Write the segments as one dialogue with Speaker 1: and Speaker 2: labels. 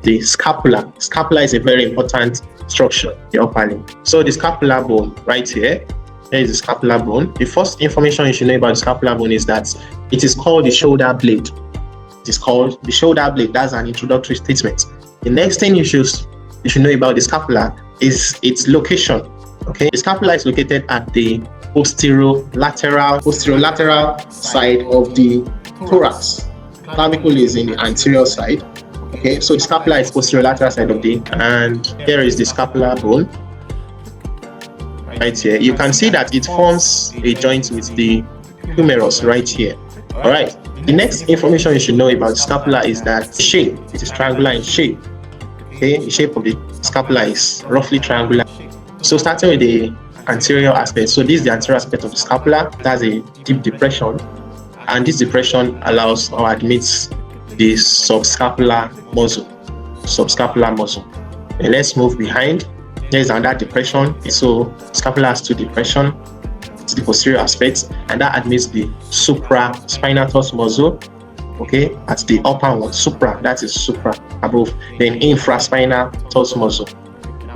Speaker 1: the scapula. Scapula is a very important structure in the upper limb. So the scapular bone right here, there is the scapular bone. The first information you should know about the scapular bone is that it is called the shoulder blade. It is called the shoulder blade. That's an introductory statement. The next thing you should know about the scapula is its location. Okay, the scapula is located at the posterolateral side of the thorax. Clavicle is in the anterior side. Okay, so the scapula is posterolateral side of the, and here is the scapular bone right here. You can see that it forms a joint with the humerus right here. All right, the next information you should know about the scapula is that the shape, it is triangular in shape. Okay, the shape of the scapula is roughly triangular. So starting with the anterior aspect, so this is the anterior aspect of the scapula. That's a deep depression, and this depression allows or admits the subscapular muscle. And let's move behind. There's another depression. So scapula has two depression. It's the posterior aspect, and that admits the supraspinatus muscle. Okay, that's the upper one. Supra, that is supra, above. Then infraspinatus muscle.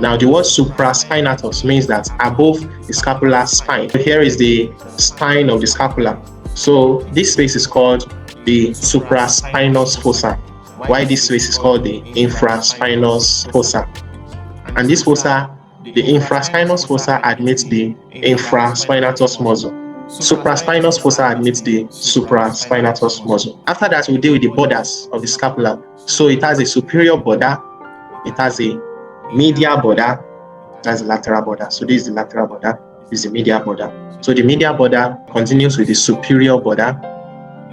Speaker 1: Now the word supraspinatus means that above the scapular spine. Here is the spine of the scapula. So this space is called the supraspinous fossa, while this space is called the infraspinous fossa. And this fossa, the infraspinous fossa, admits the infraspinatus muscle. Supraspinous fossa admits the supraspinatus muscle. After that, we'll deal with the borders of the scapula. So it has a superior border, it has a medial border, that's the lateral border. So this is the lateral border, this is the medial border. So the medial border continues with the superior border,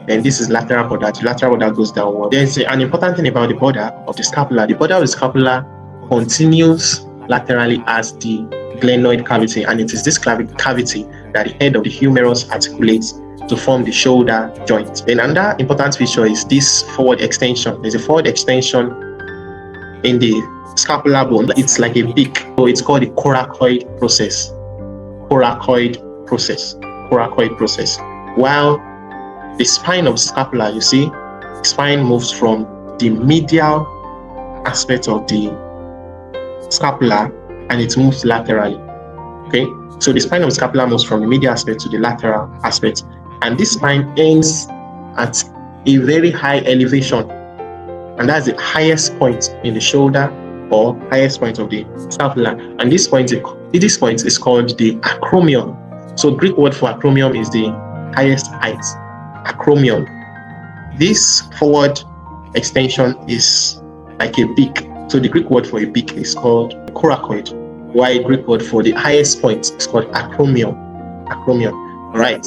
Speaker 1: and this is lateral border. The lateral border goes downward. There's an important thing about the border of the scapula. The border of the scapula continues laterally as the glenoid cavity, and it is this cavity that the head of the humerus articulates to form the shoulder joint. Then another important feature is this forward extension. There's a forward extension in the scapular bone. It's like a beak, so it's called the coracoid process. Coracoid process. While the spine of the scapula, you see, the spine moves from the medial aspect of the scapula and it moves laterally. Okay, so the spine of the scapula moves from the medial aspect to the lateral aspect, and this spine ends at a very high elevation, and that's the highest point in the shoulder or highest point of the scapula. And this point is called the acromion. So Greek word for acromion is the highest height. Acromion. This forward extension is like a beak. So the Greek word for a beak is called coracoid, while the Greek word for the highest point is called acromion. Acromion. Right.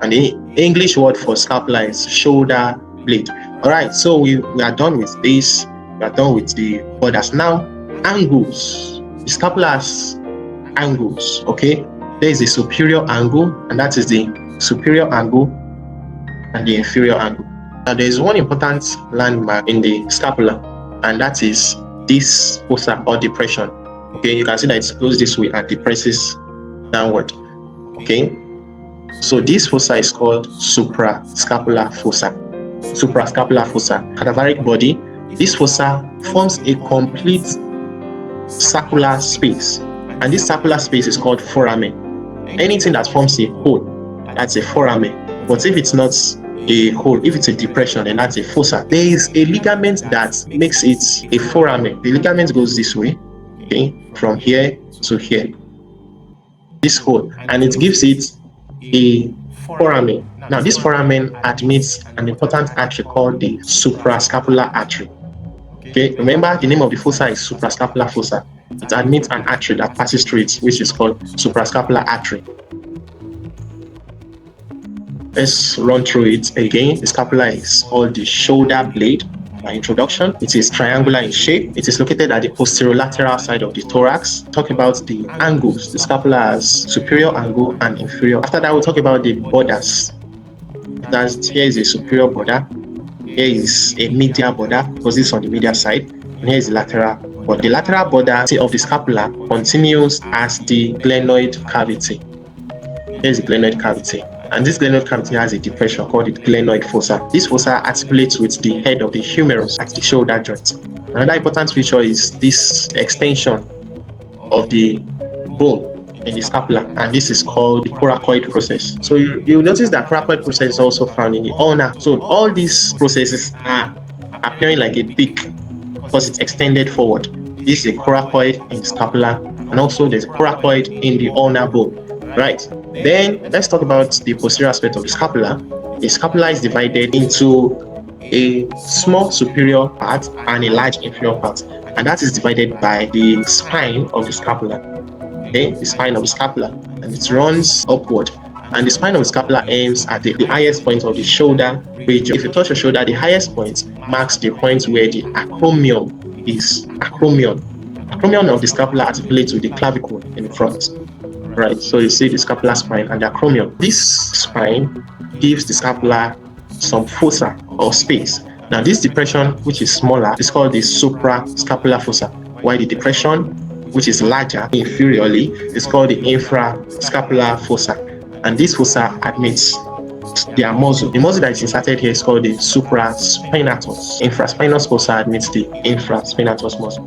Speaker 1: And the English word for scapula is shoulder blade. All right. So we are done with this. We are done with the borders. Now, angles. The scapula has angles. Okay. There is a superior angle, and that is the superior angle and the inferior angle. Now, there is one important landmark in the scapula, and that is this fossa or depression. Okay, you can see that it goes this way and depresses downward. Okay, so this fossa is called suprascapular fossa. Suprascapular fossa. Cadaveric body. This fossa forms a complete circular space, and this circular space is called foramen. Anything that forms a hole, that's a foramen. But if it's not a hole, if it's a depression, then that's a fossa. There is a ligament that makes it a foramen. The ligament goes this way, okay, from here to here, this hole, and it gives it a foramen. Now, this foramen admits an important artery called the suprascapular artery. Okay, remember the name of the fossa is suprascapular fossa. It admits an artery that passes through it, which is called suprascapular artery. Let's run through it again. The scapula is called the shoulder blade. By introduction, it is triangular in shape. It is located at the posterolateral side of the thorax. Talk about the angles. The scapula has superior angle and inferior. After that, we'll talk about the borders. Here is a superior border. Here is a medial border, because this is on the medial side. And here is the lateral border. The lateral border of the scapula continues as the glenoid cavity. Here is the glenoid cavity. And this glenoid cavity has a depression called the glenoid fossa. This fossa articulates with the head of the humerus at the shoulder joint. Another important feature is this extension of the bone in the scapula, and this is called the coracoid process. So you notice that coracoid process is also found in the ulna. So all these processes are appearing like a peak because it's extended forward. This is a coracoid in the scapula, and also there's a coracoid in the ulnar bone. Right. Then let's talk about the posterior aspect of the scapula. The scapula is divided into a small superior part and a large inferior part, and that is divided by the spine of the scapula. Okay, the spine of the scapula, and it runs upward. And the spine of the scapula ends at the highest point of the shoulder region. If you touch your shoulder, the highest point marks the point where the acromion is. Acromion of the scapula articulates with the clavicle in the front. Right, so you see the scapular spine and the acromion. This spine gives the scapula some fossa or space. Now this depression, which is smaller, is called the suprascapular fossa, while the depression, which is larger inferiorly, is called the infrascapular fossa. And this fossa admits their muscle. The muscle that is inserted here is called the supraspinatus. Infraspinous fossa admits the infraspinatus muscle.